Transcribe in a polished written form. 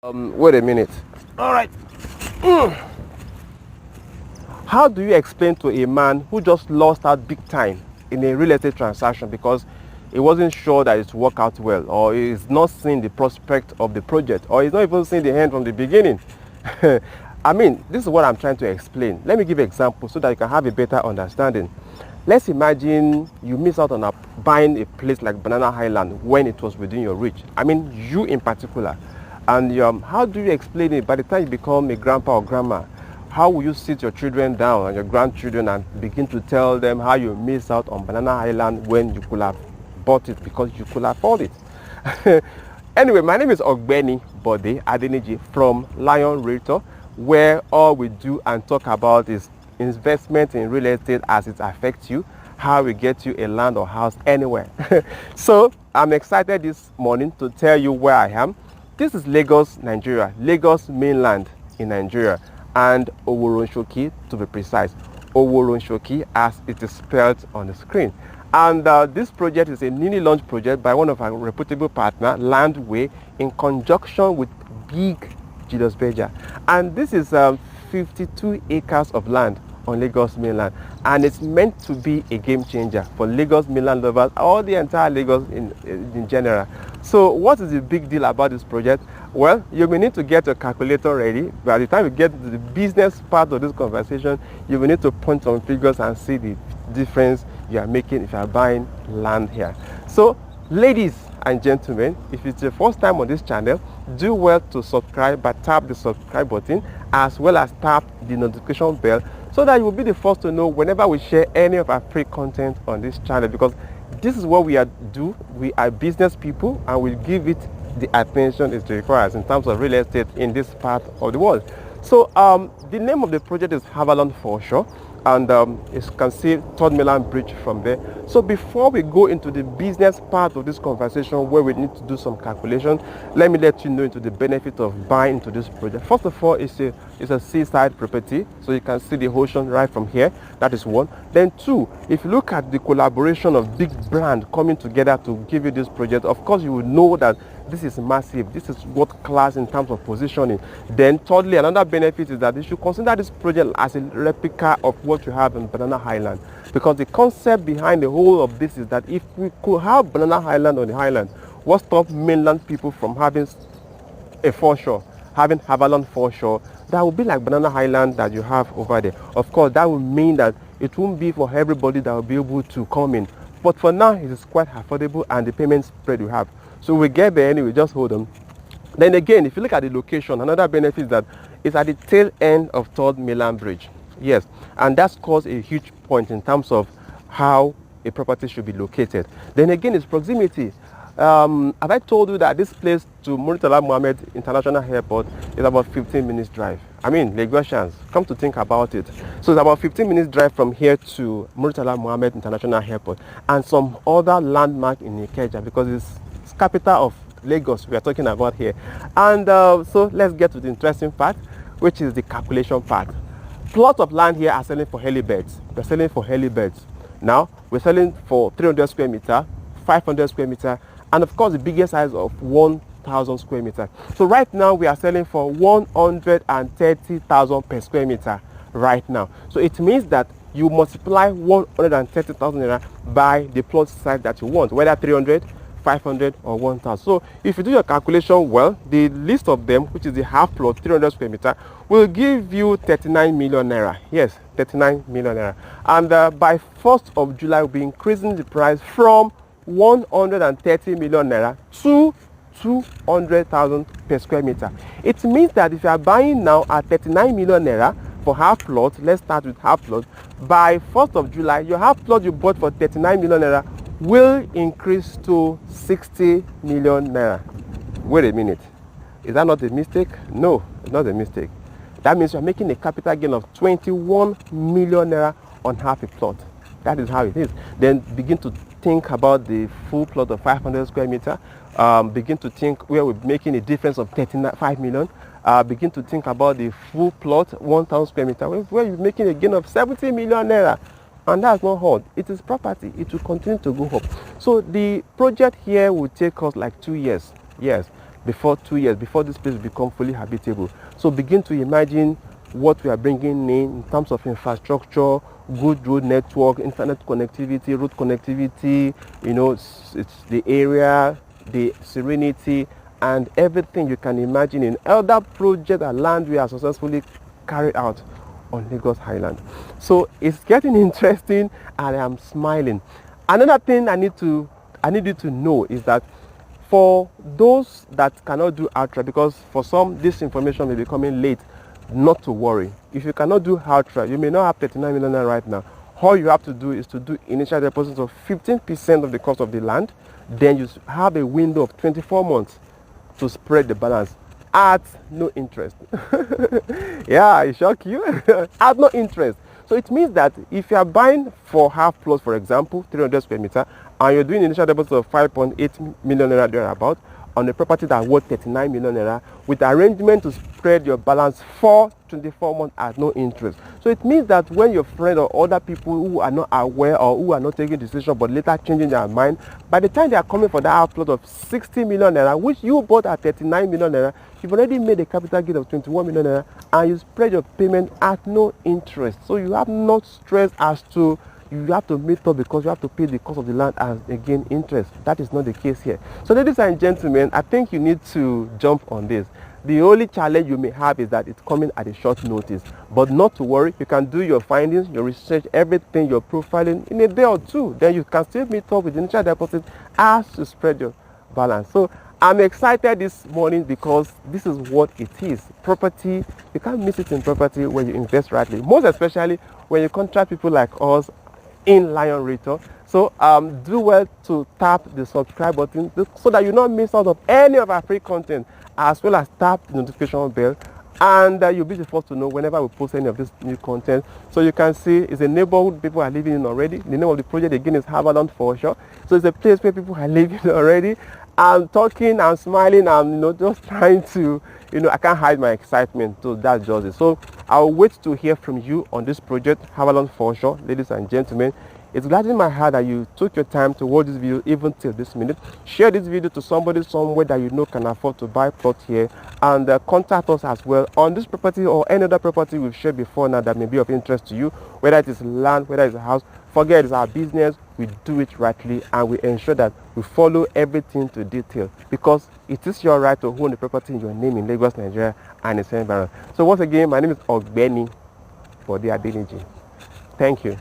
Wait a minute. All right. How do you explain to a man who just lost out big time in a real estate transaction because he wasn't sure that it would work out well, or he's not seeing the prospect of the project, or he's not even seeing the end from the beginning? I mean, this is what I'm trying to explain. Let me give an example so that you can have a better understanding. Let's imagine you miss out on buying a place like Banana Island when it was within your reach. I mean, you in particular. And how do you explain it by the time you become a grandpa or grandma? How will you sit your children down and your grandchildren and begin to tell them how you miss out on Banana Island when you could have bought it because you could afford it? Anyway, my name is Ogbeni Bode Adeniji from Lion Realtor, where all we do and talk about is investment in real estate as it affects you, how we get you a land or house anywhere. So I'm excited this morning to tell you where I am. This is Lagos, Nigeria, Lagos mainland in Nigeria, and Oworonsoki to be precise. Oworonsoki as it is spelled on the screen. And this project is a newly launched project by one of our reputable partners, Landway, in conjunction with Big Julius Berger. And this is 52 acres of land on Lagos mainland, and it's meant to be a game changer for Lagos mainland lovers or the entire Lagos in general. So what is the big deal about this project? Well, you may need to get your calculator ready. By the time you get to the business part of this conversation, you will need to punch some figures and see the difference you are making if you are buying land here. So ladies and gentlemen, if it's your first time on this channel, do well to subscribe by tap the subscribe button as well as tap the notification bell so that you will be the first to know whenever we share any of our free content on this channel, because this is what we do. We are business people and we give it the attention it requires in terms of real estate in this part of the world. So the name of the project is Avalon Foreshore, and you can see Third Mainland Bridge from there. So before we go into the business part of this conversation where we need to do some calculation, let me let you know into the benefit of buying into this project. First of all, it's a seaside property, so you can see the ocean right from here. That is one. Then two, if you look at the collaboration of big brands coming together to give you this project, of course you will know that this is massive. This is world class in terms of positioning. Then thirdly, another benefit is that you should consider this project as a replica of what you have in Banana Island, because the concept behind the whole of this is that if we could have Banana Island on the island, what stops mainland people from having a foreshore, having Avalon Foreshore that will be like Banana Island that you have over there? Of course, that will mean that it won't be for everybody that will be able to come in, but for now it is quite affordable and the payment spread we have. So we get there anyway, just hold on. Then again, if you look at the location, another benefit is that it's at the tail end of Third Mainland Bridge. Yes, and that's caused a huge point in terms of how a property should be located. Then again, it's proximity. Have I told you that this place to Murtala Mohammed International Airport is about 15 minutes drive? I mean, Lagosians, come to think about it. So it's about 15 minutes drive from here to Murtala Mohammed International Airport and some other landmark in Ikeja, because it's capital of Lagos we are talking about here. And so let's get to the interesting part, which is the calculation part. Plots of land here are selling for helibeds. We're selling for helibeds. Now we're selling for 300 square meter, 500 square meter, and of course the biggest size of 1,000 square meter. So right now we are selling for 130,000 per square meter right now. So it means that you multiply 130,000 naira by the plot size that you want, whether 300, 500 or 1,000. So if you do your calculation well, the list of them, which is the half plot 300 square meter, will give you 39 million naira. Yes, 39 million naira. And by 1st of July, we'll be increasing the price from 130 million naira to 200,000 per square meter. It means that if you are buying now at 39 million naira for half plot, let's start with half plot, by 1st of July, your half plot you bought for 39 million naira will increase to 60 million naira. Wait a minute. Is that not a mistake? No, it's not a mistake. That means you're making a capital gain of 21 million naira on half a plot. That is how it is. Then begin to think about the full plot of 500 square meter. Begin to think where we're making a difference of 35 million. Begin to think about the full plot, 1,000 square meter, where you're making a gain of 70 million naira. And that's not hard. It is property. It will continue to go up. So the project here will take us like 2 years. Yes. before 2 years, before this place will become fully habitable. So begin to imagine what we are bringing in terms of infrastructure, good road network, internet connectivity, road connectivity, you know, it's the area, the serenity, and everything you can imagine in other projects and land we are successfully carried out on Lagos Island. So it's getting interesting, and I am smiling. Another thing I need you to know is that for those that cannot do outright, because for some this information may be coming late, not to worry. If you cannot do outright, you may not have 39 million right now. All you have to do is to do initial deposits of 15% of the cost of the land. Then you have a window of 24 months to spread the balance at no interest. Yeah, it shock you. At no interest. So it means that if you are buying for half plus, for example, 300 square meter, and you're doing initial deposit of 5.8 million naira thereabout on a property that worth 39 million naira, with arrangement to spread your balance for 24 months at no interest. So it means that when your friend or other people who are not aware or who are not taking decision but later changing their mind, by the time they are coming for that half plot of 60 million naira, which you bought at 39 million naira, you've already made a capital gain of 21 million naira, and you spread your payment at no interest. So you have not stress as to you have to meet up because you have to pay the cost of the land as again interest. That is not the case here. So ladies and gentlemen, I think you need to jump on this. The only challenge you may have is that it's coming at a short notice, but not to worry. You can do your findings, your research, everything, your profiling in a day or two. Then you can still meet up with the initial deposit as to spread your balance. So I'm excited this morning because this is what it is. Property, you can't miss it in property when you invest rightly, most especially when you contract people like us in Lion Retail. So do well to tap the subscribe button so that you not miss out of any of our free content, as well as tap the notification bell, and you'll be the first to know whenever we post any of this new content. So you can see it's a neighborhood people are living in already. The name of the project again is Avalon Foreshore. So it's a place where people are living already. I'm talking, I'm smiling, I'm just trying to, I can't hide my excitement. So that's just it. So I'll wait to hear from you on this project, Avalon Foreshore, ladies and gentlemen. It's gladdens my heart that you took your time to watch this video even till this minute. Share this video to somebody somewhere that you know can afford to buy plot here, and contact us as well on this property or any other property we've shared before now that may be of interest to you, whether it is land, whether it's a house. Forget it's our business. We do it rightly, and we ensure that we follow everything to detail, because it is your right to own the property in your name in Lagos, Nigeria and its environment. So once again, my name is Ogbeni for the Adeniji. Thank you.